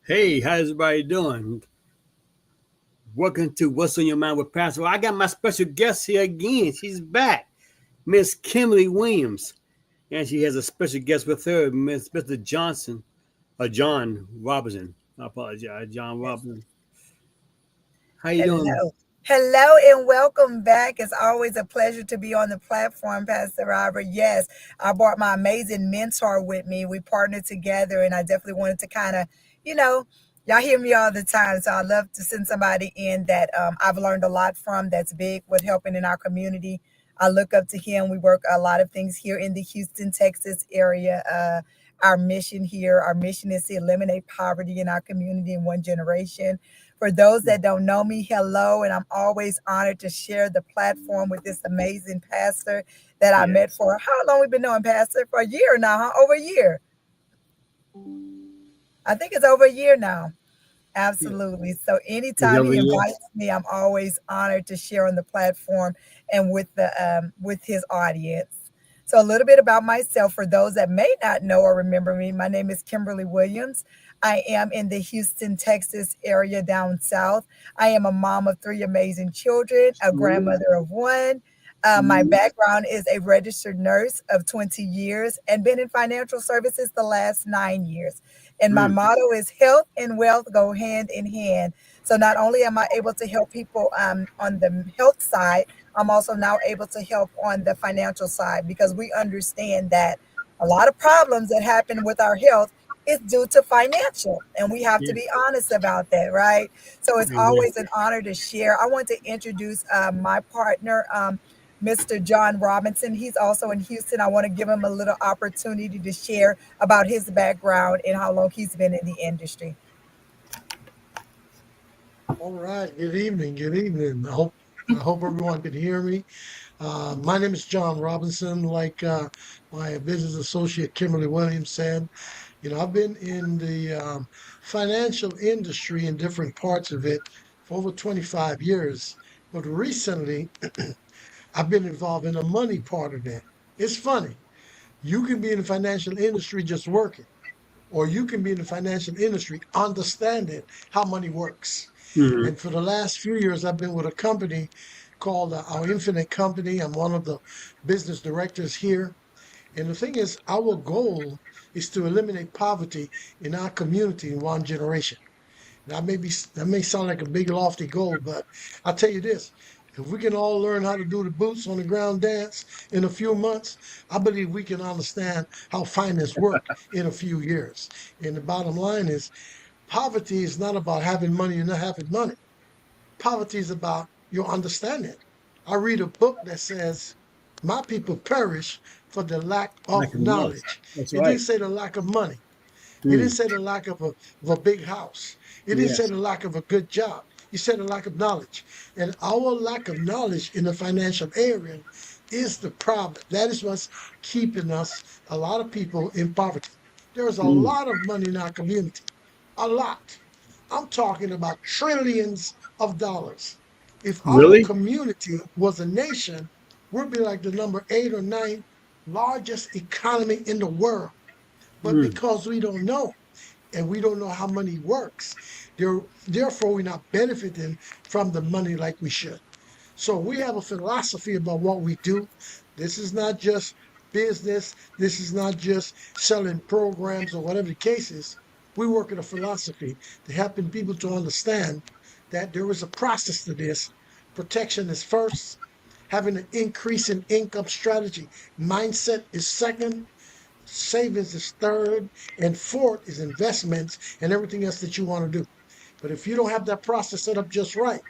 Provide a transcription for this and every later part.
Hey, how's everybody doing? Welcome to What's on Your Mind with Pastor. Well, I got my special guest here again. She's back, Miss Kimberly Williams, and she has a special guest with her, Miss Mr. Johnson, John Robinson. I apologize, John Robinson. How you doing? Hello. Hello and welcome back. It's always a pleasure to be on the platform, Pastor Robert. Yes, I brought my amazing mentor with me. We partnered together, and I definitely wanted to kind of, you know, y'all hear me all the time. So I love to send somebody in that I've learned a lot from that's big with helping in our community. I look up to him. We work a lot of things here in the Houston, Texas area. Our mission is to eliminate poverty in our community in one generation. For those that don't know me, hello, and I'm always honored to share the platform with this amazing pastor that I met Yes, for how long we've been knowing Pastor? For a year now, huh? Over a year. I think it's over a year now. yeah. Absolutely. So It's anytime over he here. invites me, I'm always honored to share on the platform and with his audience. So a little bit about myself for those that may not know or remember me. My name is Kimberly Williams. I am in the Houston, Texas area down south. I am a mom of three amazing children, a grandmother of one. My background is a registered nurse of 20 years and been in financial services the last 9 years. And my Mm, motto is health and wealth go hand in hand. So not only am I able to help people on the health side, I'm also now able to help on the financial side because we understand that a lot of problems that happen with our health is due to financial. And we have to yeah, be honest about that, right? So it's exactly. always an honor to share. I want to introduce my partner. Mr. John Robinson. He's also in Houston. I want to give him a little opportunity to share about his background and how long he's been in the industry. All right. Good evening. Good evening. I hope everyone can hear me. My name is John Robinson. Like my business associate Kimberly Williams said, I've been in the financial industry in different parts of it for over 25 years. But recently, I've been involved in the money part of it. It's funny. You can be in the financial industry just working, or you can be in the financial industry understanding how money works. Mm-hmm. And for the last few years, I've been with a company called Our Infinite Company. I'm one of the business directors here. And the thing is, our goal is to eliminate poverty in our community in one generation. That may sound like a big lofty goal, but I'll tell you this. If we can all learn how to do the boots on the ground dance in a few months, I believe we can understand how finance work in a few years. And the bottom line is poverty is not about having money and not having money. Poverty is about your understanding. I read a book that says, "My people perish for the lack Like of a mouse. knowledge." That's It didn't right. say the lack of money. It didn't Mm, say the lack of a big house. It didn't say yes. the lack of a good job. It said the lack of knowledge. And our lack of knowledge in the financial area is the problem. That is what's keeping us, a lot of people, in poverty. There is a Mm. lot of money in our community. A lot. I'm talking about trillions of dollars. If our Really? community was a nation, we'd be like the number 8 or 9 largest economy in the world. But Mm. because we don't know and we don't know how money works, therefore we're not benefiting from the money like we should. So we have a philosophy about what we do. This is not just business. This is not just selling programs or whatever the case is. We work in a philosophy to helping people to understand that there is a process to this. Protection is first. Having an increase in income strategy mindset is second. Savings is third. And fourth is investments and everything else that you want to do. But if you don't have that process set up just right,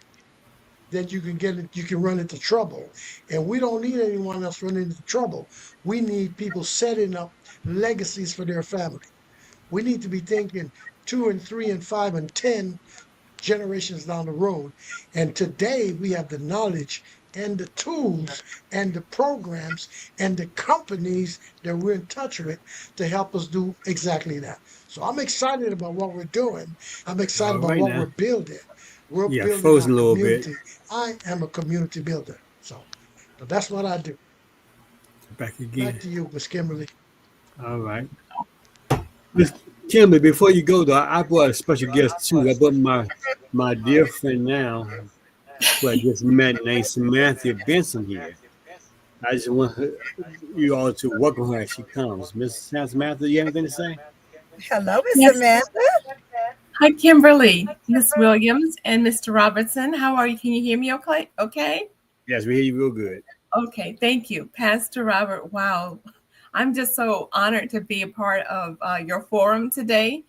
then you can run into trouble. And we don't need anyone else running into trouble. We need people setting up legacies for their family. We need to be thinking 2 and 3 and 5 and 10 generations down the road. And today we have the knowledge and the tools and the programs and the companies that we're in touch with to help us do exactly that. So I'm excited about what we're doing. I'm excited All about right what now. we're building. We're Yeah, building our frozen a little bit. community. I am a community builder. So that's what I do. Back Back again. to you, Miss Kimberly. All right. Miss Kimberly, before you go though, I brought a special guest too. I brought my dear friend now, who I just met, named Samantha Benson here. I just want you all to welcome her as she comes. Miss Samantha, you have anything to say? Hello, Miss Yes. Samantha. Hi, Kimberly, Miss Williams, and Mr. Robertson. How are you? Can you hear me okay? Okay. Yes, we hear you real good. Okay. Thank you, Pastor Robert. Wow. I'm just so honored to be a part of your forum today.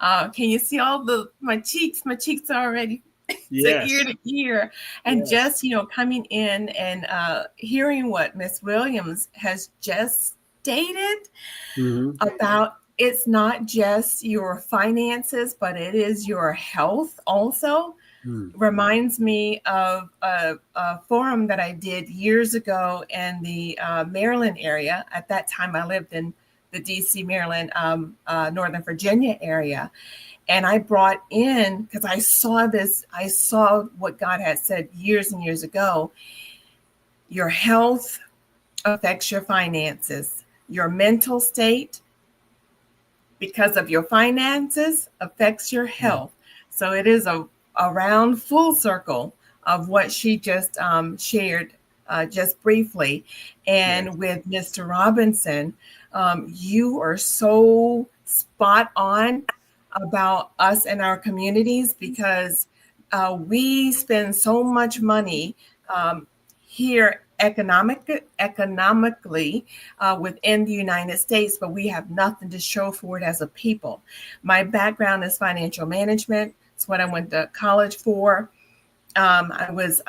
Can you see all the my cheeks? My cheeks are already Yes. to ear, and Yes. just coming in and hearing what Miss Williams has just stated Mm-hmm. about it's not just your finances, but it is your health also. Mm. Reminds me of a forum that I did years ago in the Maryland area. At that time, I lived in the DC, Maryland, Northern Virginia area. And I brought in, because I saw what God had said years and years ago. Your health affects your finances, your mental state because of your finances affects your health. So it is a round full circle of what she just shared just briefly. Yes. And with Mr. Robinson, you are so spot on about us and our communities because we spend so much money here economically within the United States, but we have nothing to show for it as a people. My background is financial management. It's what I went to college for. I was,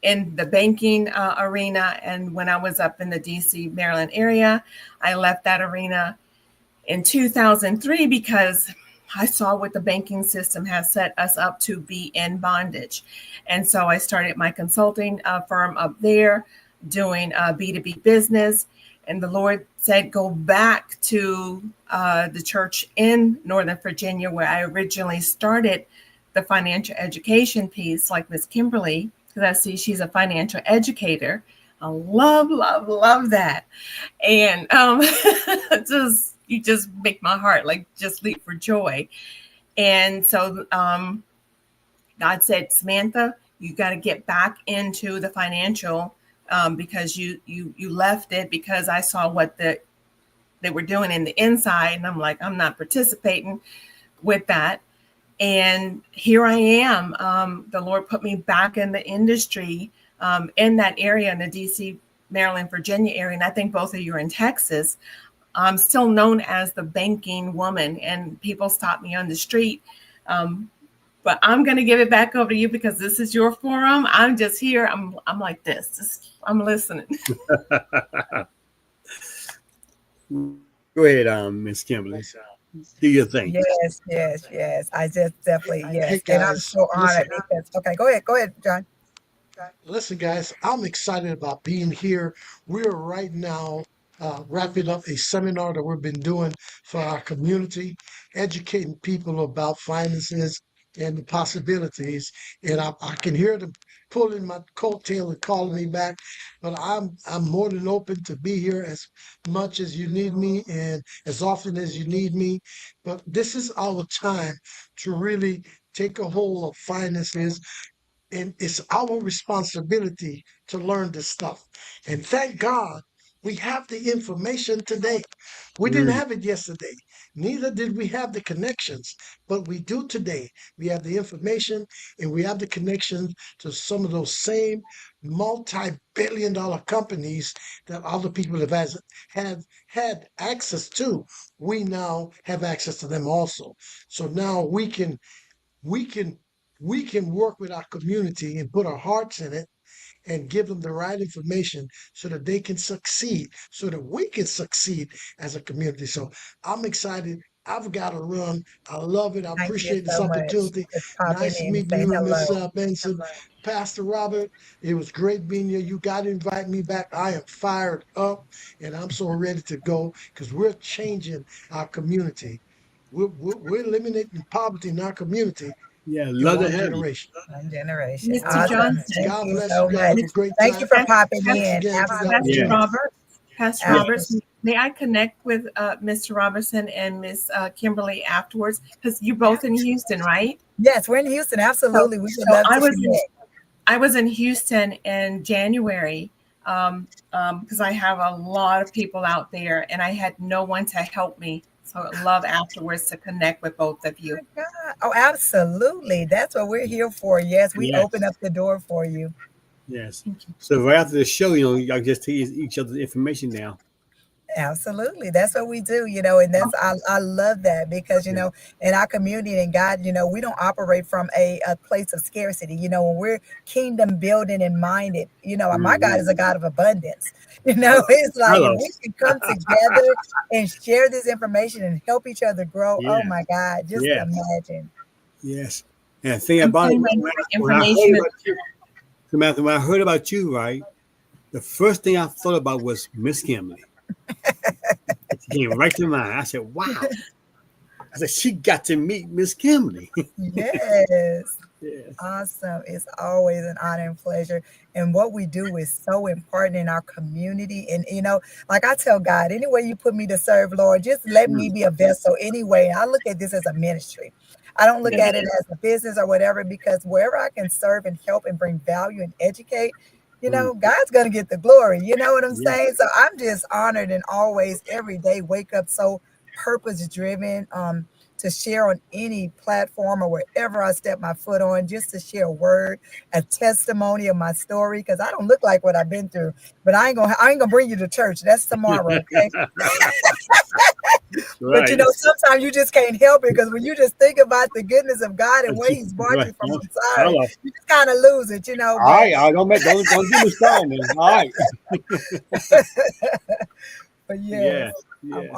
in the banking arena, and when I was up in the DC, Maryland area, I left that arena in 2003 because I saw what the banking system has set us up to be in bondage. And so I started my consulting firm up there doing B2B business. And the Lord said, go back to the church in Northern Virginia, where I originally started the financial education piece, like Miss Kimberly, because I see she's a financial educator. I love, love, love that. And you just make my heart like just leap for joy. And so God said, Samantha, you got to get back into the financial because you left it because I saw what they were doing in the inside, and I'm like, I'm not participating with that. And here I am. The Lord put me back in the industry in that area, in the DC, Maryland, Virginia area, and I think both of you are in Texas. I'm still known as the banking woman, and people stop me on the street. But I'm going to give it back over to you because this is your forum. I'm just here. I'm like this. I'm listening. Go ahead, Miss Kimberly. Do your thing. Yes, yes, yes. I just definitely, Hey yes. And I'm guys, so listen. honored because, okay, go ahead, John. Listen, guys, I'm excited about being here. We're right now wrapping up a seminar that we've been doing for our community, educating people about finances and the possibilities. And I can hear them pulling my coattail and calling me back, but I'm more than open to be here as much as you need me and as often as you need me. But this is our time to really take a hold of finances, and it's our responsibility to learn this stuff. And thank God we have the information today. We didn't Mm. have it yesterday. Neither did we have the connections, but we do today. We have the information and we have the connections to some of those same multi-billion-dollar companies that other people have had access to. We now have access to them also. So now we can we can work with our community and put our hearts in it and give them the right information so that they can succeed, so that we can succeed as a community. So I'm excited. I've got to run. I love it. I Thank you appreciate this so much. opportunity. Just popping Nice in and meeting saying you, Miss hello. Benson. Pastor Robert, it was great being here. You got to invite me back. I am fired up and I'm so ready to go because we're changing our community. We're eliminating poverty in our community Yeah, in love to one have you. generation. One generation. Mr. All right. Awesome. Johnson, Thank God you bless you so guys. Have much. a great Thank you time. for popping Thanks in. again for the Pastor Absolutely. Yeah. opportunity. Robert, Pastor Yes. Roberts, may I connect with Mr. Robertson and Miss Kimberly afterwards? Because you're both in Houston, right? Yes, we're in Houston. So, Absolutely. We would so love to connect. I was in Houston in January because I have a lot of people out there, and I had no one to help me. So I'd love afterwards to connect with both of you. God. Oh, absolutely. That's what we're here for. Yes, we open up Yes. the door for you. Yes. Thank you. So right after the show, y'all just take each other's information now. Absolutely. That's what we do, and I love that because, Yeah. in our community and God, we don't operate from a place of scarcity. When we're kingdom building and minded, my God is a God of abundance. Hello. It's like if Hello. we can come together and share this information and help each other grow, oh Yes. my God, just Yes. imagine. Yes. And the thing I'm about it, putting my when I heard information. about you, Samantha, when I heard about you, right, the first thing I thought about was Miss Kimberly. It came right to mind. I said, wow. I said, she got to meet Miss Kimberly. Yes. Yes. Awesome. It's always an honor and pleasure. And what we do is so important in our community. And, like I tell God, any way you put me to serve, Lord, just let me Mm, be a vessel anyway. I look at this as a ministry. I don't look yes. at it as a business or whatever, because wherever I can serve and help and bring value and educate, Mm, God's going to get the glory. You know what I'm yes. saying? So I'm just honored and always every day wake up so purpose driven. To share on any platform or wherever I step my foot on, just to share a word, a testimony of my story, because I don't look like what I've been through. But I ain't gonna bring you to church. That's tomorrow, okay? But Right. sometimes you just can't help it, because when you just think about the goodness of God and where He's brought Right. you from, I'm sorry, Hello. you just kind of lose it, All But right. Don't get me started, man. All right. but yes, Yes. I'm Yes.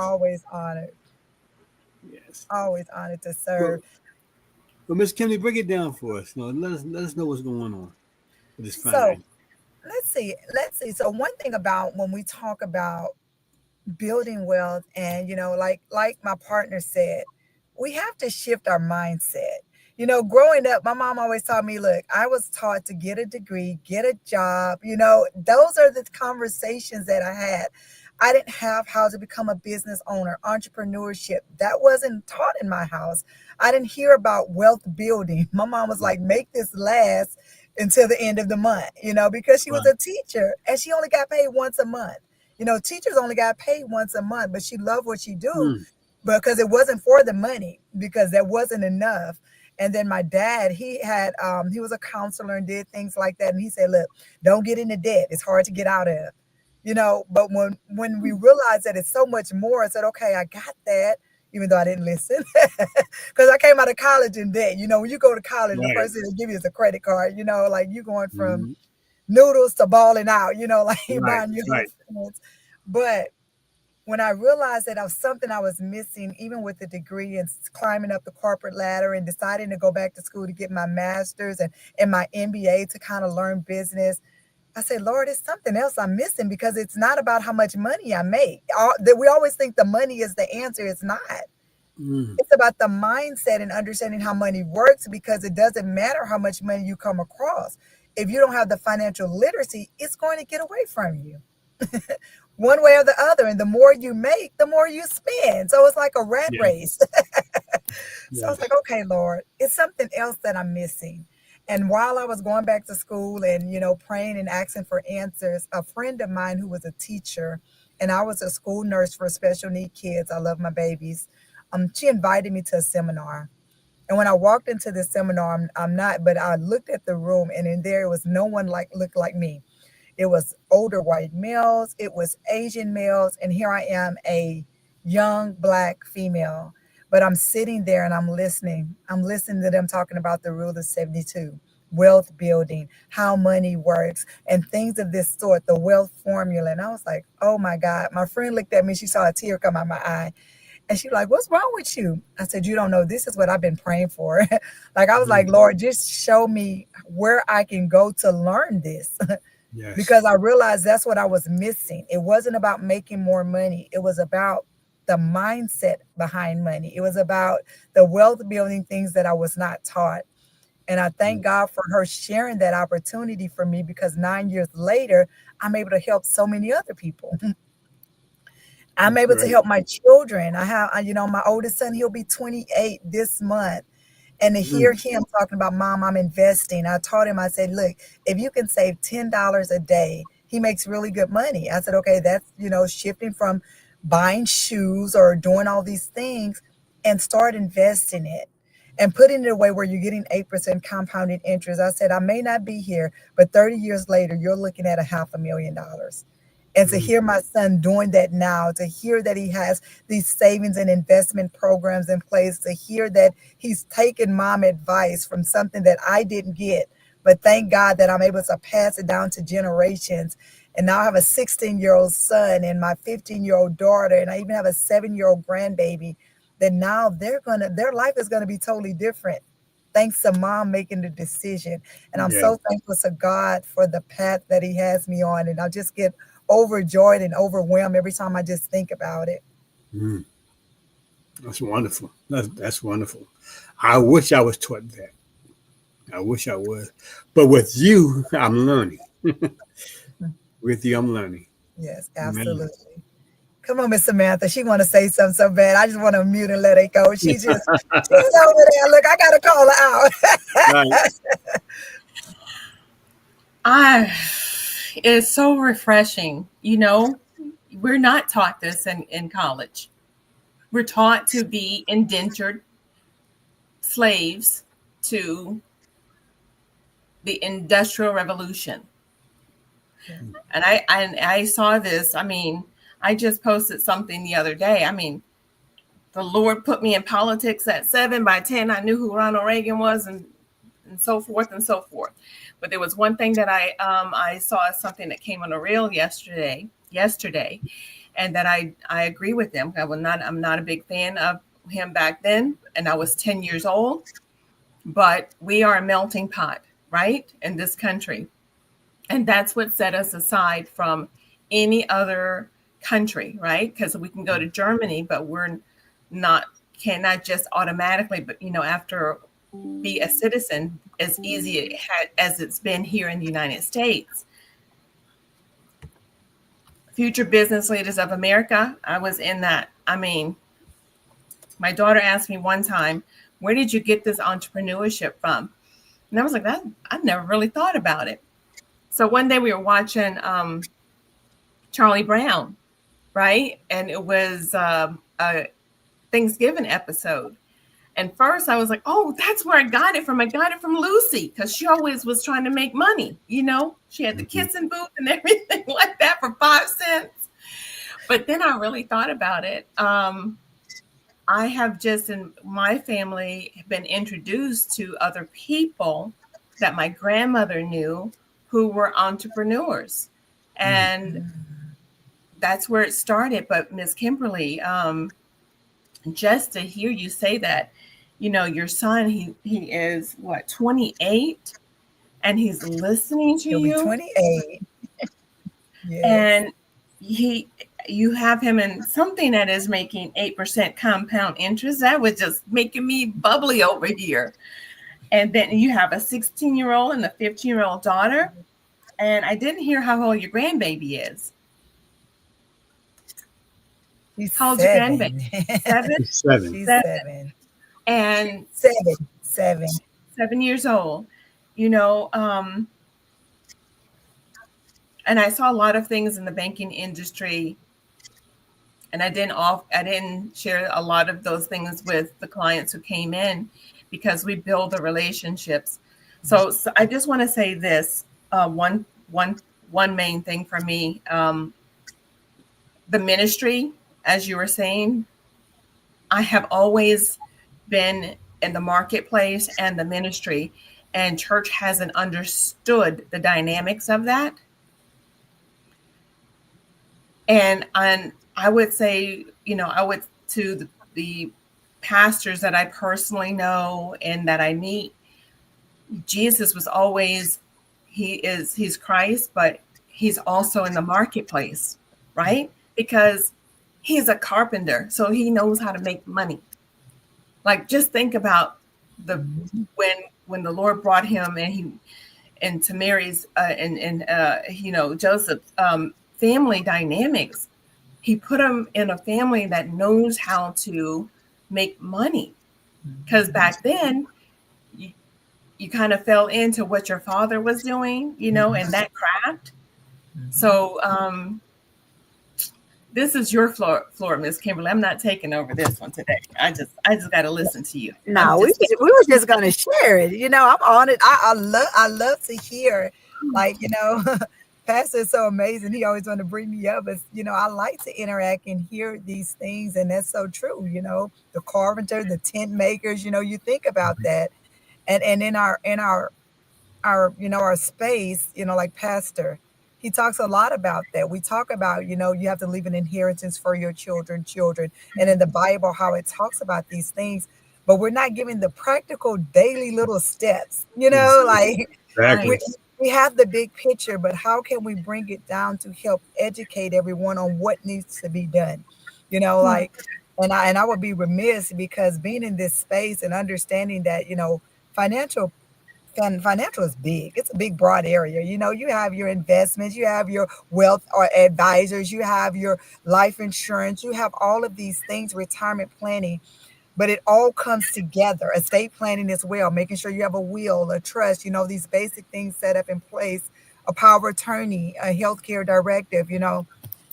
Yes. always honored to Well, serve. Miss Kimberly, break it down for us. Let us know what's going on with this So fine. let's see. So one thing about when we talk about building wealth, and like my partner said, we have to shift our mindset. Growing up, my mom always taught me, look, I was taught to get a degree, get a job. Those are the conversations that I had. I didn't have how to become a business owner, entrepreneurship. That wasn't taught in my house. I didn't hear about wealth building. My mom was like, make this last until the end of the month, because she was Right. a teacher and she only got paid once a month. Teachers only got paid once a month, but she loved what she do, Mm, because it wasn't for the money, because that wasn't enough. And then my dad, he was a counselor and did things like that. And he said, look, don't get into debt. It's hard to get out of. But when we realized that it's so much more, I said, okay, I got that, even though I didn't listen. Because I came out of college in debt. When you go to college, the right. first thing they give you is a credit card, like you going from Mhm. noodles to balling out, like Right. buying your own Right. foods. But when I realized that I was something I was missing, even with the degree and climbing up the corporate ladder and deciding to go back to school to get my master's and my MBA to kind of learn business, I said, Lord, it's something else I'm missing, because it's not about how much money I make. That we always think the money is the answer. It's not. Mm, It's about the mindset and understanding how money works, because it doesn't matter how much money you come across. If you don't have the financial literacy, it's going to get away from you one way or the other. And the more you make, the more you spend. So it's like a rat yeah. race. So I was Yes. like, okay, Lord, it's something else that I'm missing. And while I was going back to school and, praying and asking for answers, a friend of mine who was a teacher, and I was a school nurse for special need kids. I love my babies. She invited me to a seminar. And when I walked into this seminar, I'm not, but I looked at the room, and in there was no one looked like me. It was older white males, it was Asian males, and here I am, a young black female. But I'm sitting there and I'm listening. I'm listening to them talking about the rule of 72, wealth building, how money works, and things of this sort, the wealth formula. And I was like, oh my God. My friend looked at me, she saw a tear come out my eye. And she's like, what's wrong with you? I said, you don't know. This is what I've been praying for. Like, I was like, Mm, Lord, just show me where I can go to learn this. yes. Because I realized that's what I was missing. It wasn't about making more money. It was about the mindset behind money. It was about the wealth building things that I was not taught. And I thank Yes. God for her sharing that opportunity for me, because 9 years later, I'm able to help so many other people. I'm That's able to great. help my children. My oldest son, he'll be 28 this month. And to hear Mm, him talking about, Mom, I'm investing. I told him, I said, look, if you can save $10 a day, he makes really good money. I said, okay, that's, shifting from buying shoes or doing all these things, and start investing it and putting it away where you're getting 8% compounded interest. I said, I may not be here, but 30 years later, you're looking at $500,000. And to mm, hear my son doing that now, to hear that he has these savings and investment programs in place, to hear that he's taken mom advice from something that I didn't get, but thank God that I'm able to pass it down to generations. And now I have a 16-year-old son and my 15-year-old daughter, and I even have a 7-year-old grandbaby. That now their life is gonna be totally different, thanks to mom making the decision. And I'm yeah. so thankful to God for the path that He has me on, and I just get overjoyed and overwhelmed every time I just think about it. Mm, that's wonderful. That's wonderful. I wish I was taught that. I wish I was. But with you, I'm learning. With you, I'm learning. Yes, Man. absolutely. Come on, Miss Samantha. She want to say something so bad. I just want to mute and let it go. She's over there. Look, I gotta call her Right. out. I it's so refreshing. We're not taught this in college. We're taught to be indentured slaves to the Industrial Revolution. And I saw this. I mean, I just posted something the other day. I mean, the Lord put me in politics at 7. By 10, I knew who Ronald Reagan was, and so forth and so forth. But there was one thing that I saw something that came on a reel yesterday, and that I agree with him. I'm not a big fan of him back then, and I was 10 years old. But we are a melting pot, right, in this country. And that's what set us aside from any other country, right? Because we can go to Germany, but we're cannot just automatically, but after be a citizen as easy as it's been here in the United States. Future Business Leaders of America, I was in that. I mean, my daughter asked me one time, where did you get this entrepreneurship from? And I was like, I've never really thought about it. So one day we were watching Charlie Brown, right? And it was a Thanksgiving episode. And first I was like, oh, that's where I got it from. I got it from Lucy, because she always was trying to make money. She had the Mhm. kissing booth and everything like that for 5 cents. But then I really thought about it. I have just in my family been introduced to other people that my grandmother knew who were entrepreneurs. Mm. And that's where it started. But Miss Kimberly, just to hear you say that, your son, he is what, 28, and he's listening to He'll be you, 28. Yes. and you have him in something that is making 8% compound interest. That was just making me bubbly over here. And then you have a 16-year-old and a 15-year-old daughter. And I didn't hear how old your grandbaby is. She's How old's your grandbaby? 7. 7? It's 7. She's 7. 7. And 7. 7 years old. You know, and I saw a lot of things in the banking industry, and I didn't share a lot of those things with the clients who came in, because we build the relationships. So I just want to say this, one main thing for me, the ministry, as you were saying, I have always been in the marketplace and the ministry, and church hasn't understood the dynamics of that. And I would say, I would, to the pastors that I personally know and that I meet, Jesus was always, he's Christ, but he's also in the marketplace, right? Because he's a carpenter, so he knows how to make money. Like, just think about when the Lord brought him and to Mary's and Joseph's family dynamics. he put him in a family that knows how to make money. Because back then, you, you kind of fell into what your father was doing, you know, and that craft. So this is your floor, Miss Kimberly. I'm not taking over this one today. I just got to listen to you. I'm No, just we were just gonna share it. I'm on it. I love to hear, like, Pastor is so amazing. He always want to bring me up, but I like to interact and hear these things, and that's so true. The carpenter, the tent makers. You think about that, and in our space, like Pastor, he talks a lot about that. We talk about, you have to leave an inheritance for your children, and in the Bible, how it talks about these things, but we're not giving the practical daily little steps, like we Exactly. we have the big picture, but how can we bring it down to help educate everyone on what needs to be done? Like, and I would be remiss because being in this space and understanding that, financial financial is big. It's a big, broad area. You have your investments, you have your wealth or advisors, you have your life insurance, you have all of these things, retirement planning, but it all comes together. Estate planning as well, making sure you have a will, a trust, these basic things set up in place, a power of attorney, a healthcare directive,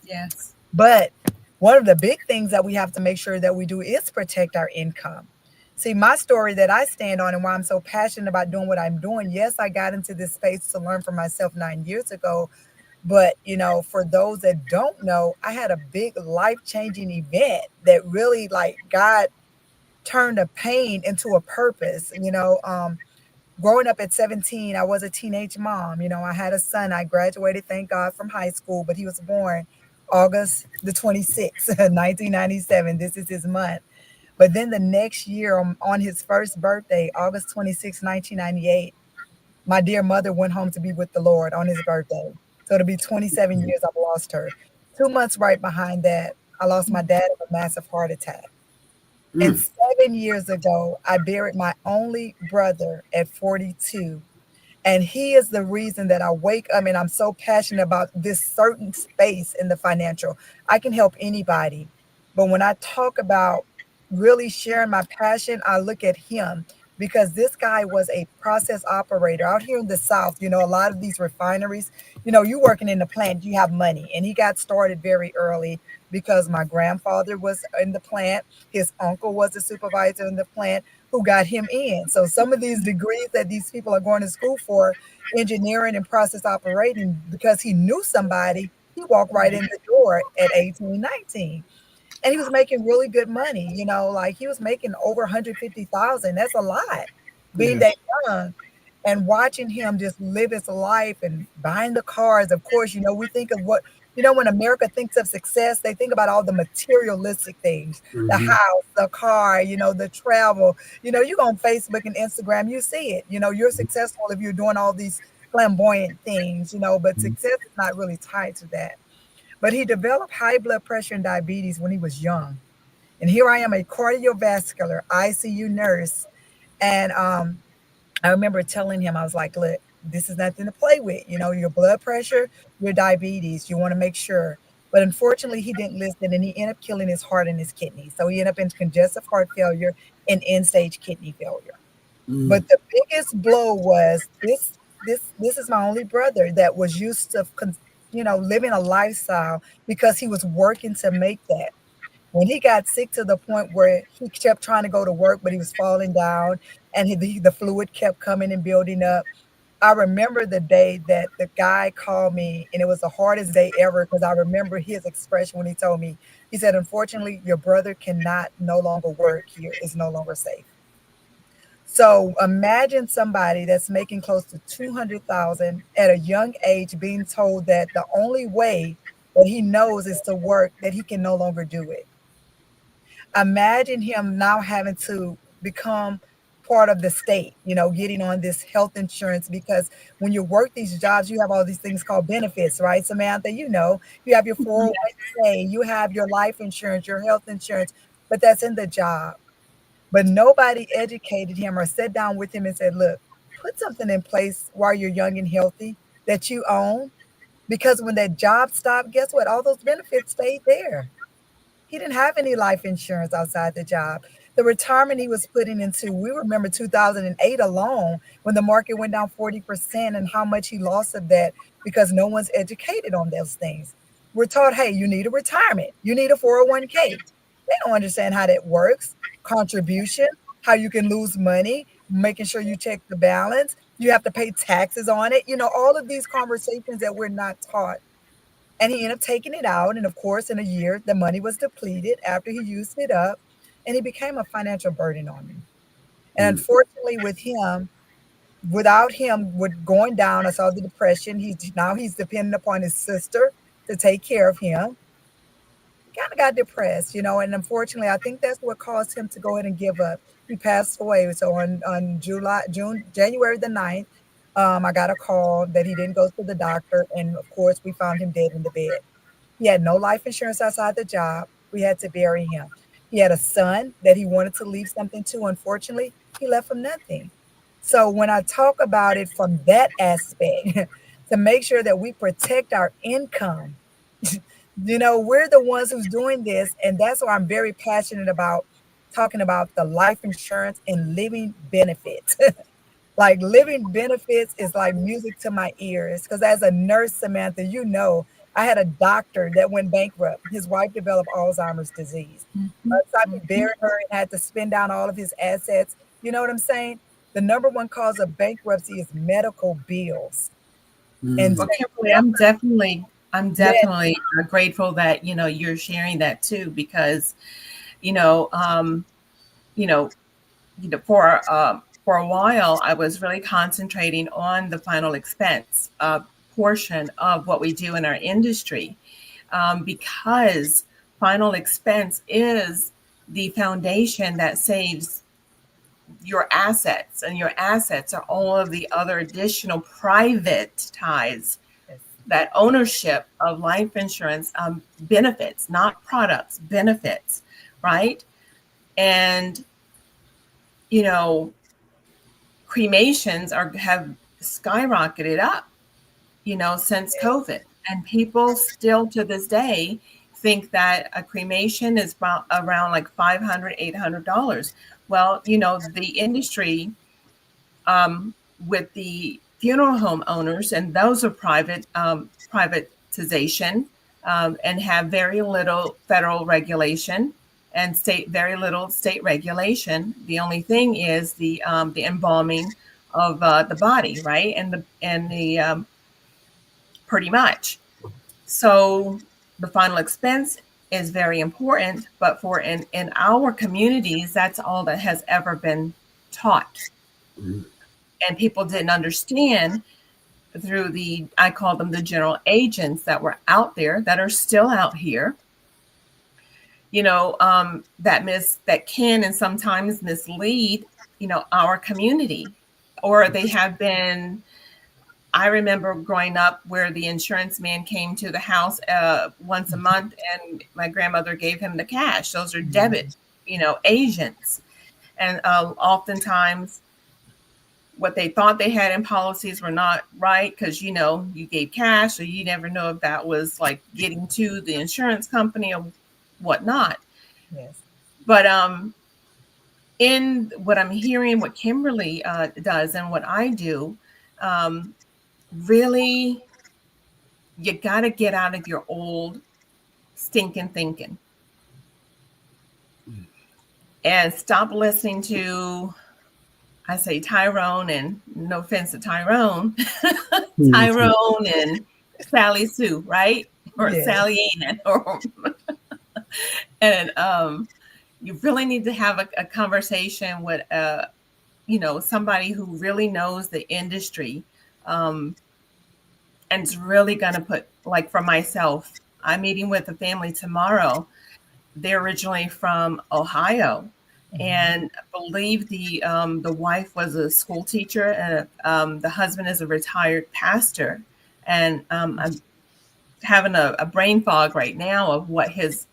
yes. but one of the big things that we have to make sure that we do is protect our income. See, my story that I stand on and why I'm so passionate about doing what I'm doing. Yes, I got into this space to learn for myself 9 years ago. But, for those that don't know, I had a big life changing event that really, like, God turned a pain into a purpose. Growing up at 17, I was a teenage mom. I had a son. I graduated, thank God, from high school, but he was born August the 26th, 1997. This is his month. But then the next year, on his first birthday, August 26th, 1998, my dear mother went home to be with the Lord on his birthday. So it'll be 27 years I've lost her. 2 months right behind that, I lost my dad of a massive heart attack. And Mm. 7 years ago, I buried my only brother at 42, and he is the reason that I wake up and I'm so passionate about this certain space in the financial. I can help anybody. But when I talk about really sharing my passion, I look at him because this guy was a process operator out here in the South. A lot of these refineries, you working in the plant, you have money. And he got started very early because my grandfather was in the plant. His uncle was a supervisor in the plant who got him in. So some of these degrees that these people are going to school for, engineering and process operating, because he knew somebody, he walked right in the door at 18, 19. And he was making really good money, like he was making over 150,000. That's a lot being Yeah. that young. And watching him just live his life and buying the cars. Of course, we think of what, when America thinks of success, they think about all the materialistic things, the Hmm. house, the car, the travel. You go on Facebook and Instagram, you see it. You're successful if you're doing all these flamboyant things, but success is not really tied to that. But he developed high blood pressure and diabetes when he was young. And here I am, a cardiovascular ICU nurse. And I remember telling him, I was like, look, this is nothing to play with. Your blood pressure, your diabetes, you want to make sure. But unfortunately, he didn't listen and he ended up killing his heart and his kidneys. So he ended up in congestive heart failure and end stage kidney failure. Mm. But the biggest blow was this is my only brother that was used to living a lifestyle because he was working to make that. When he got sick to the point where he kept trying to go to work, but he was falling down and the fluid kept coming and building up. I remember the day that the guy called me, and it was the hardest day ever because I remember his expression when he told me, he said, unfortunately, your brother cannot no longer work here. It's no longer safe. So imagine somebody that's making close to 200,000 at a young age being told that the only way that he knows is to work, that he can no longer do it. Imagine him now having to become part of the state, getting on this health insurance because when you work these jobs, you have all these things called benefits, right, Samantha? You have your 401k, you have your life insurance, your health insurance, but that's in the job. But nobody educated him or sat down with him and said, look, put something in place while you're young and healthy that you own Because when that job stopped, guess what? All those benefits stayed there. He didn't have any life insurance outside the job. The retirement he was putting into, we remember 2008 alone when the market went down 40% and how much he lost of that because no one's educated on those things. We're taught, hey, you need a retirement, you need a 401k. They don't understand how that works. Contribution, how you can lose money, making sure you check the balance. You have to pay taxes on it. All of these conversations that we're not taught, and he ended up taking it out. And of course, in a year, the money was depleted after he used it up. And he became a financial burden on me. And Mm. unfortunately, without him with going down, I saw the depression. He's dependent upon his sister to take care of him. Kind of got depressed, and unfortunately, I think that's what caused him to go ahead and give up. He passed away. So on January the 9th, I got a call that he didn't go to the doctor. And of course, we found him dead in the bed. He had no life insurance outside the job. We had to bury him. He had a son that he wanted to leave something to. Unfortunately, he left him nothing. So when I talk about it from that aspect, to make sure that we protect our income, we're the ones who's doing this. And that's why I'm very passionate about talking about the life insurance and living benefits. Like living benefits is like music to my ears. Because as a nurse, Samantha, I had a doctor that went bankrupt. His wife developed Alzheimer's disease. So I Mhm. buried her and had to spend down all of his assets. You know what I'm saying? The number one cause of bankruptcy is medical bills. And Mm. Well, saying, Kimberly, I'm yes, definitely grateful that you're sharing that too, because you know, um, you know, for a while, I was really concentrating on the final expense portion of what we do in our industry, because final expense is the foundation that saves your assets, and your assets are all of the other additional private ties, yes, that ownership of life insurance benefits, not products, benefits, right? And you know, cremations have skyrocketed up, since yes, COVID. And people still to this day think that a cremation is about around like $500, $800. Well, the industry, with the funeral home owners, and those are privatization, and have very little federal regulation and very little state regulation. The only thing is the embalming of the body, right, and the pretty much. So the final expense is very important, but for in our communities, that's all that has ever been taught, Mm. and people didn't understand through I call them the general agents that were out there, that are still out here, that can and sometimes mislead, our community, or they have been. I remember growing up where the insurance man came to the house once a month, and my grandmother gave him the cash. Those are debit, agents, and oftentimes what they thought they had in policies were not right, because you gave cash, so you never know if that was like getting to the insurance company or whatnot. yes. But in what I'm hearing, what Kimberly does and what I do, um, really, you got to get out of your old stinking thinking and stop listening to, I say, Tyrone, and no offense to Tyrone, Mm. Tyrone and Sally Sue, right? Or Yes. Sally Ann, or and you really need to have a conversation with somebody who really knows the industry, um, and is really going to put, like, for myself, I'm meeting with a family tomorrow. They're originally from Ohio, Mhm. and I believe the wife was a school teacher, and the husband is a retired pastor. And I'm having a brain fog right now of what his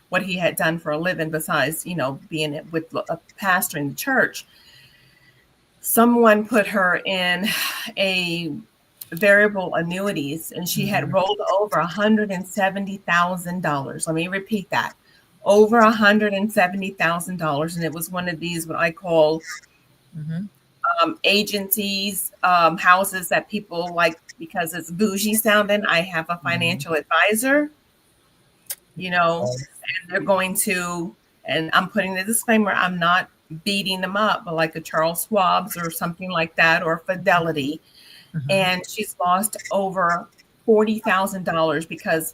what he had done for a living besides being with a pastor in the church. Someone put her in a variable annuities, and she had rolled over $170,000. Let me repeat that. Over $170,000. And it was one of these, what I call Mhm. agencies, houses that people like because it's bougie sounding. I have a financial advisor, Yes. and they're going to, and I'm putting the disclaimer, I'm not beating them up, but like a Charles Schwab's or something like that, or Fidelity. Mhm. And she's lost over $40,000 because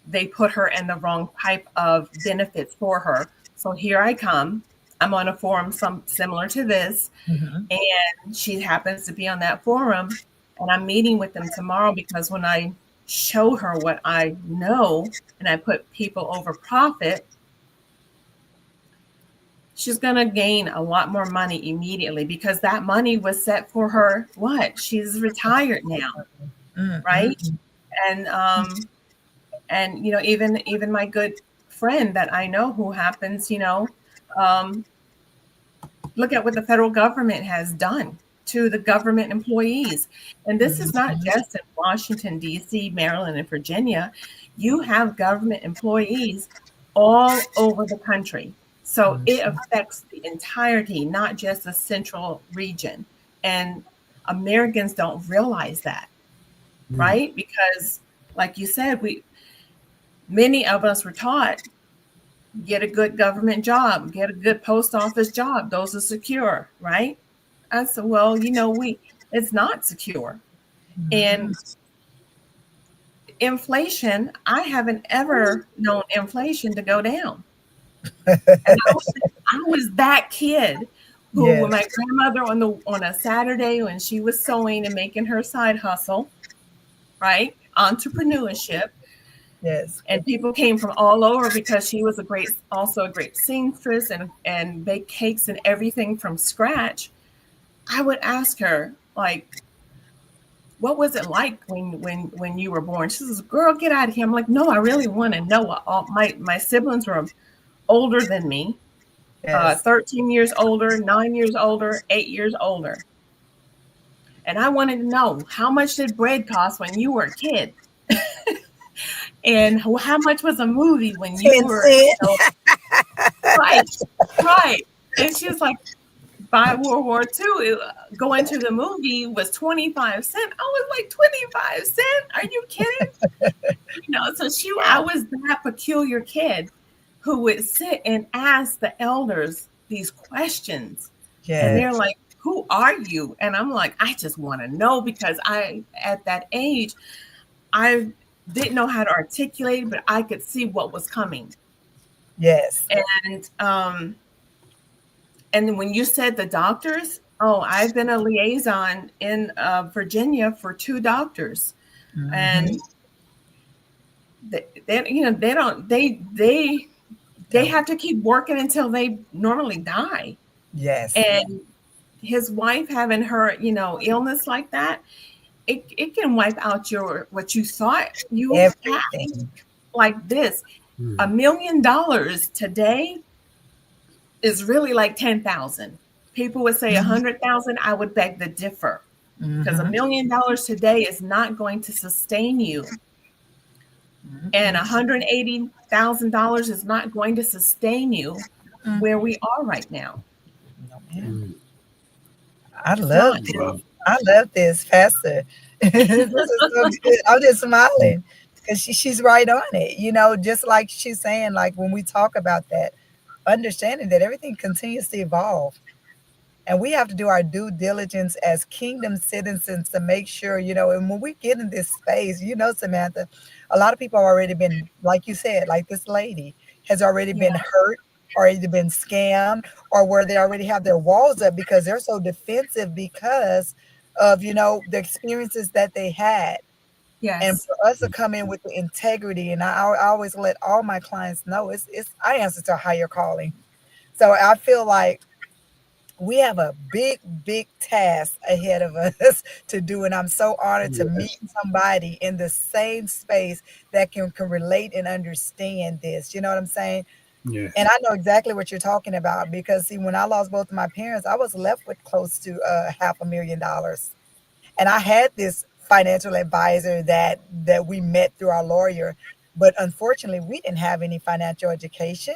they put her in the wrong type of benefits for her. So here I come. I'm on a forum similar to this, Mhm. and she happens to be on that forum, and I'm meeting with them tomorrow because when I show her what I know and I put people over profit, she's going to gain a lot more money immediately because that money was set for her. What? She's retired now, Mm, mm, right? And even my good friend that I know who happens, um, look at what the federal government has done to the government employees. And this is not mhm. just in Washington, D.C., Maryland, and Virginia. You have government employees all over the country. So it affects the entirety, not just the central region. And Americans don't realize that, Mm. right? Because, like you said, many of us were taught get a good government job, get a good post office job. Those are secure, right? I said, well, it's not secure. And inflation, I haven't ever known inflation to go down. And I was that kid who, when my Yes. grandmother on a Saturday when she was sewing and making her side hustle, right? Entrepreneurship. Yes. And people came from all over because she was also a great seamstress and baked cakes and everything from scratch. I would ask her, like, what was it like when you were born? She says, "Girl, get out of here." I'm like, no, I really want to know. All my siblings were older than me, Yes. 13 years older, 9 years older, 8 years older, and I wanted to know how much did bread cost when you were a kid, and how much was a movie when you 10 were, cent. right, right. And she was like, by World War II, going to the movie was 25 cents. I was like, 25 cents? Are you kidding? So I was that peculiar kid who would sit and ask the elders these questions. And they're Yes. like, who are you? And I'm like, I just want to know because at that age, I didn't know how to articulate, but I could see what was coming. Yes. And and when you said the doctors, oh, I've been a liaison in Virginia for 2 doctors, Mhm. and they don't they Don't. have to keep working until they normally die. Yes. And his wife having her illness like that, it can wipe out your what you thought you had. Everything. Like this, Mm. $1 million today is really like 10,000. People would say 100,000. I would beg to differ because $1 Mhm. million today is not going to sustain you, and Mhm. $180,000 is not going to sustain you Mm. where we are right now. No, ma'am. Mm. I It's love not. this. Wow. I love this, Pastor. This is so good. I'm just smiling because she's right on it. Just like she's saying, like when we talk about that, understanding that everything continues to evolve. And we have to do our due diligence as kingdom citizens to make sure, and when we get in this space, Samantha, a lot of people have already been, like you said, like this lady has already Yeah. been hurt or either been scammed or where they already have their walls up because they're so defensive because of, the experiences that they had. And Yes. for us to come in with the integrity, and I always let all my clients know it's I answer to a higher calling. So I feel like we have a big, big task ahead of us to do. And I'm so honored to meet Yes. somebody in the same space that can relate and understand this. You know what I'm saying? And Yes. I know exactly what you're talking about because, see, when I lost both of my parents, I was left with close to $500,000. And I had this financial advisor that we met through our lawyer. But unfortunately, we didn't have any financial education.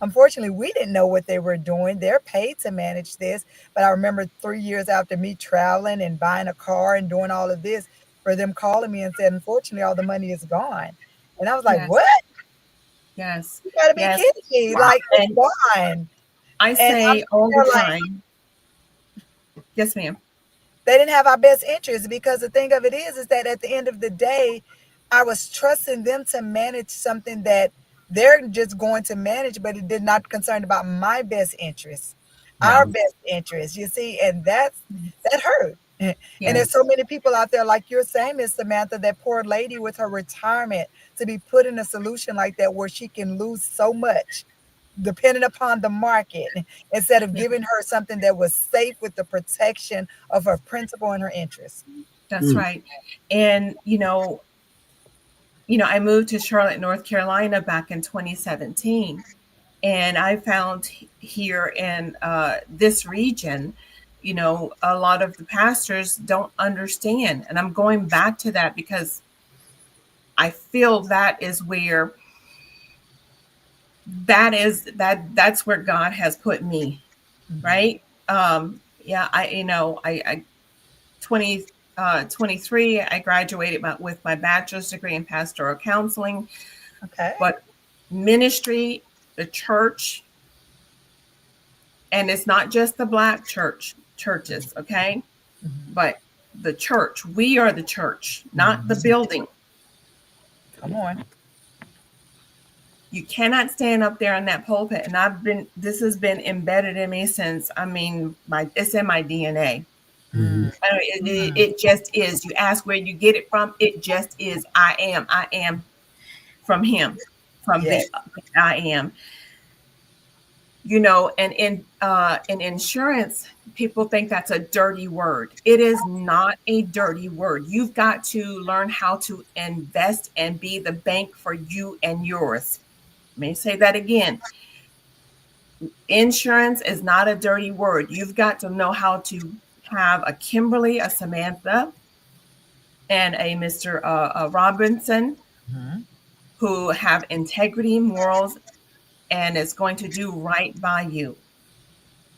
Unfortunately, we didn't know what they were doing. They're paid to manage this. But I remember 3 years after me traveling and buying a car and doing all of this, for them calling me and said, unfortunately, all the money is gone. And I was like, Yes. what? Yes. You gotta be Yes. kidding me. Wow. Like, it's And gone. I And I'm say sitting all the there like, time, yes, ma'am. they didn't have our best interest, because the thing of it is that at the end of the day, I was trusting them to manage something that they're just going to manage, but it did not concern about my best interest, our No. best interest, you see. And that hurt. And there's so Yes. many people out there, like you're saying, Miss Samantha, that poor lady with her retirement, to be put in a solution like that where she can lose so much depending upon the market, instead of Yeah, giving her something that was safe with the protection of her principal and her interests. that's Mm. right. And I moved to Charlotte, North Carolina back in 2017. And I found here in this region, a lot of the pastors don't understand. And I'm going back to that because I feel that's where God has put me, Mhm. right? Yeah, I 20 23, I graduated with my bachelor's degree in pastoral counseling, Okay. but ministry, the church, and it's not just the Black churches, okay? Mhm. But the church, we are the church, not the Mhm. building. Come on. You cannot stand up there in that pulpit. And this has been embedded in me since, it's in my DNA. Mhm. Mm. It just is. You ask where you get it from, it just is. I am from him, from Yes. the I am. And in insurance, people think that's a dirty word. It is not a dirty word. You've got to learn how to invest and be the bank for you and yours. Let me say that again. Insurance is not a dirty word. You've got to know how to have a Kimberly, a Samantha, and a Mr. Robinson, Mhm. who have integrity, morals, and is going to do right by you.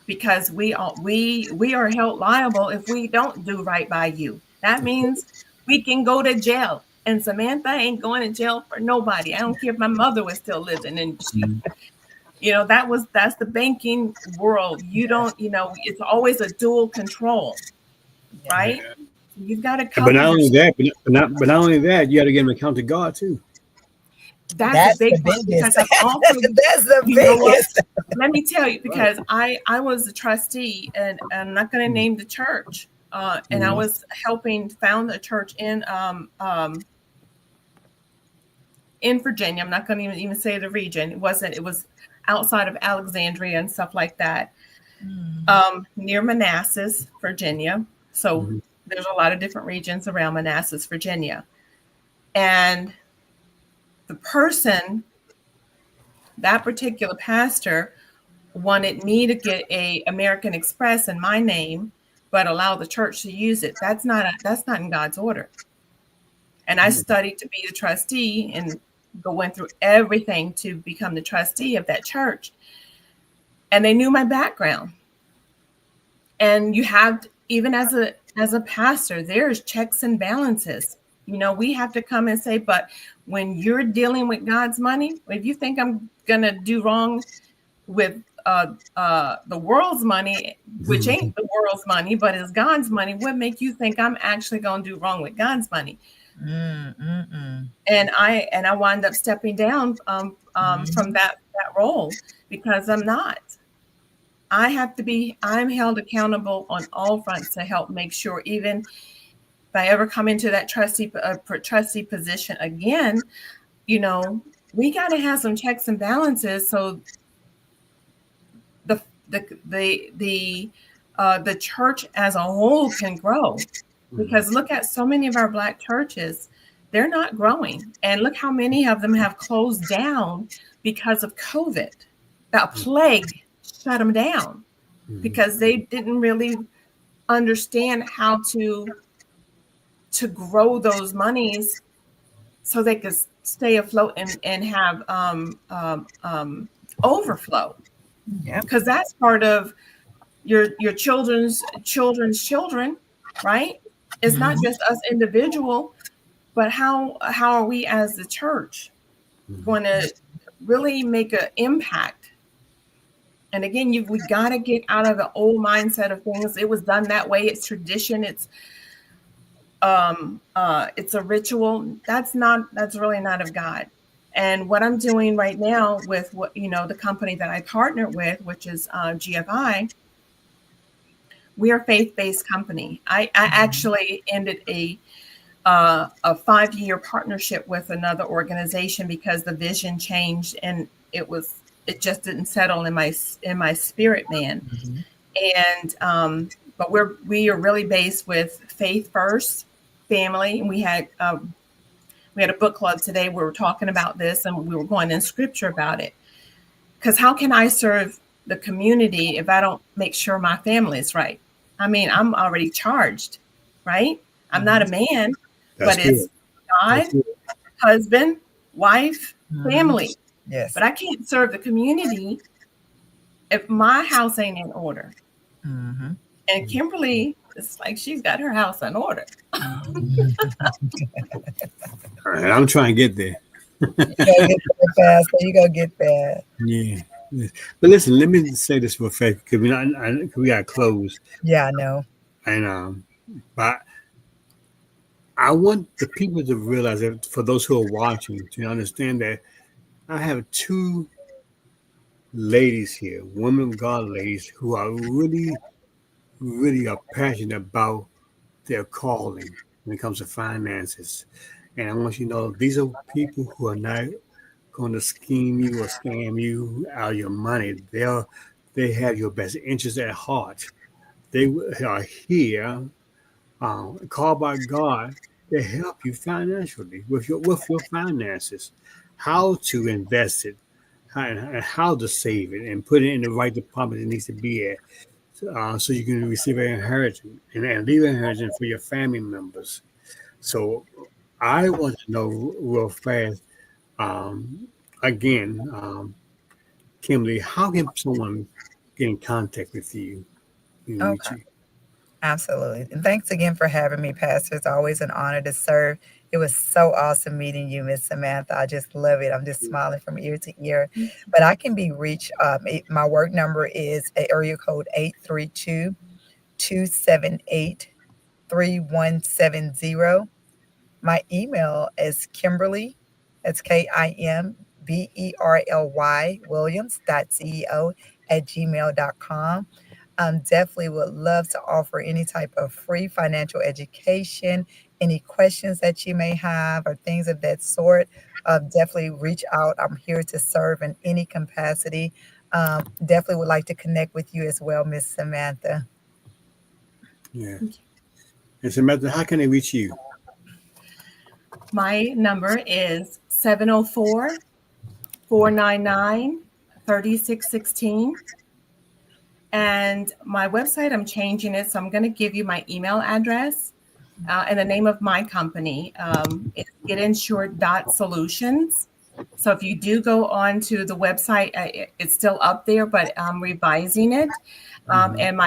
Because we are held liable if we don't do right by you. That means we can go to jail. And Samantha ain't going to jail for nobody. I don't care if my mother was still living, and that's the banking world. You Yes. don't, it's always a dual control, Yes. right? You've got to But cover not only yourself. that, but not only that, you got to give an account to God too. That's a That's the big part because biggest. I'm also, That's the you know what? biggest. Let me tell you, Right. because I was a trustee, and I'm not going to name the church, and I Mhm. was helping found a church in Virginia. I'm not going to even say the region. It was outside of Alexandria and stuff like that, Mm. near Manassas, Virginia. So Mhm. there's a lot of different regions around Manassas, Virginia. And the person, that particular pastor, wanted me to get a American Express in my name, but allow the church to use it. That's not in God's order. And I studied to be the trustee and went through everything to become the trustee of that church. And they knew my background. And you have, even as a pastor, there's checks and balances. We have to come and say, but when you're dealing with God's money, if you think I'm gonna do wrong with the world's money, which ain't the world's money, but is God's money, what make you think I'm actually gonna do wrong with God's money? Mm, mm, mm. And I wind up stepping down from Mhm. that role, because I'm not. I'm held accountable on all fronts to help make sure, even if I ever come into that trustee position again, we got to have some checks and balances, so the the church as a whole can grow. Mhm. Because look at so many of our Black churches, they're not growing, and look how many of them have closed down because of COVID. That plague shut them down Mhm. because they didn't really understand how to to grow those monies so they could stay afloat and have overflow. Yeah. Because that's part of your children's children, right? It's not just us individual, but how are we as the church going to really make an impact? And again, we got to get out of the old mindset of things. It was done that way. It's tradition. It's a ritual. That's really not of God. And what I'm doing right now with the company that I partnered with, which is GFI, we are a faith-based company. I actually ended a 5-year partnership with another organization because the vision changed and it just didn't settle in my spirit, man. And but we are really based with faith first, family. And we had a book club today where we're talking about this, and we were going in scripture about it. Because how can I serve the community if I don't make sure my family is right? I mean, I'm already charged, right? I'm not a man, That's but it's good. God, That's good. husband, wife, family. Yes. But I can't serve the community if my house ain't in order. And Kimberly, it's like she's got her house in order. And I'm trying to get there. You go get there, Pastor. You go get there. Yeah. But listen, let me say this for faith because we got to close. Yeah, I know. And but I want the people to realize that for those who are watching, to understand that I have 2 ladies here, women of God ladies, who are really, really are passionate about their calling when it comes to finances. And I want you to know these are people who are not going to scheme you or scam you out of your money. They have your best interest at heart. They are here, called by God to help you financially with your finances, how to invest it, and how to save it, and put it in the right department it needs to be at, so you can receive an inheritance and leave an inheritance for your family members. So I want to know real fast, um, again, Kimberly, how can someone get in contact with you? Reach Okay. you? Absolutely. And thanks again for having me, Pastor. It's always an honor to serve. It was so awesome meeting you, Miss Samantha. I just love it. I'm just smiling from ear to ear. But I can be reached. My work number is area code 832-278-3170. My email is Kimberly, that's KIMBERLY Williams.CEO@gmail.com. Definitely would love to offer any type of free financial education, any questions that you may have, or things of that sort. Definitely reach out. I'm here to serve in any capacity. Definitely would like to connect with you as well, Miss Samantha. Yeah. And Samantha, how can they reach you? My number is 704-499-3616. And my website, I'm changing it. So I'm going to give you my email address and the name of my company. It's getinsured.solutions. So if you do go on to the website, it's still up there, but I'm revising it. And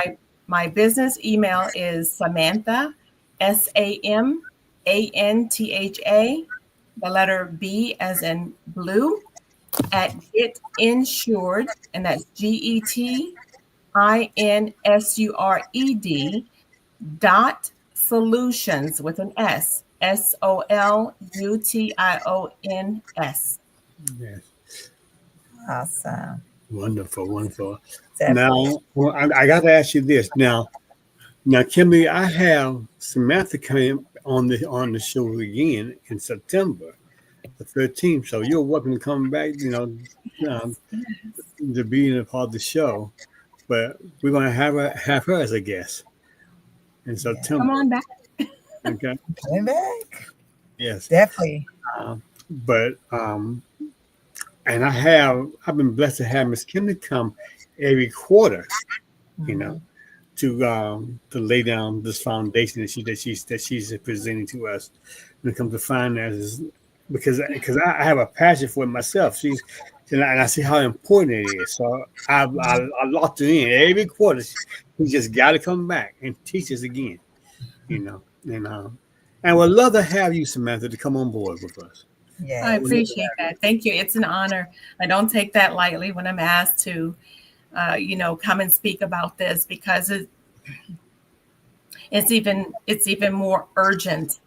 my business email is Samantha, SAMANTHA, the letter B as in blue, at Get Insured, and that's GETINSURED.solutions with an S, SOLUTIONS. Yes. Awesome. Wonderful, wonderful. Definitely. Now, well, I got to ask you this. Now, Kimberly, I have Samantha coming on the show again in September the 13th. So you're welcome to come back. Um, to be a part of the show. But we're going to have her as a guest in Yeah. Come September. on back. Okay. Coming back. Yes. Definitely. But and I've been blessed to have Miss Kimberly come every quarter. You know, to lay down this foundation that she's presenting to us when it comes to finances, because I have a passion for it myself. And I see how important it is. So I locked it in every quarter. We just got to come back and teach us again, you know. And we'd love to have you, Samantha, to come on board with us. I Yes. appreciate that. Thank you. It's an honor. I don't take that lightly when I'm asked to, come and speak about this, because it's even more urgent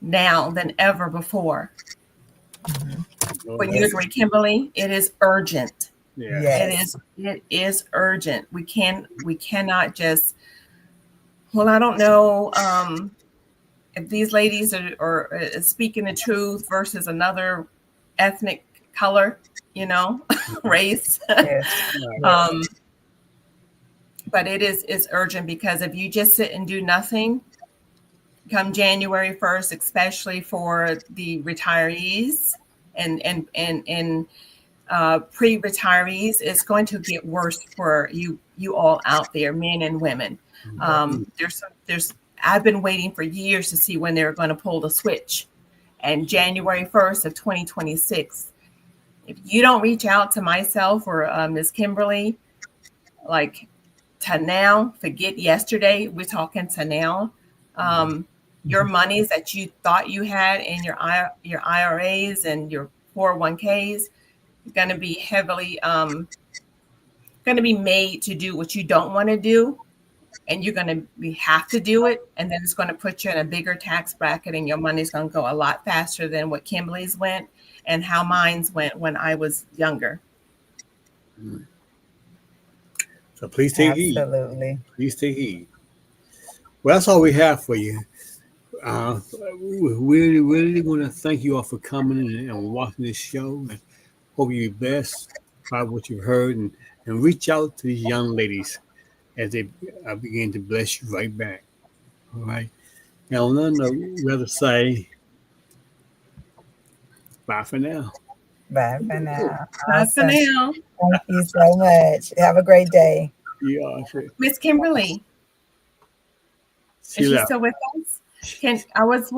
now than ever before. Would you agree, Kimberly? It is urgent. Yeah. Yes. It is urgent. We cannot just, well, I don't know if these ladies are speaking the truth versus another ethnic color, race. Yes. But it's urgent, because if you just sit and do nothing come January 1st, especially for the retirees and pre-retirees, it's going to get worse for you all out there, men and women. I've been waiting for years to see when they're going to pull the switch, and January 1st of 2026. If you don't reach out to myself or Ms. Kimberly, like to now, forget yesterday. We're talking to now. Your monies that you thought you had in your IRAs and your 401ks going to be heavily going to be made to do what you don't want to do, and you're going to have to do it, and then it's going to put you in a bigger tax bracket, and your money's going to go a lot faster than what Kimberly's went and how mine's went when I was younger. So please take heed. Absolutely. Please take heed. Well, that's all we have for you. We really want to thank you all for coming in and watching this show. And hope you're blessed by what you've heard, and reach out to these young ladies as they begin to bless you right back. All right. Now, on that note, we'd rather say bye for now. Bye for now. Bye for Awesome. now. Thank you so much. Have a great day. Yeah, sure. Miss Kimberly, See is you she later. still with us? I was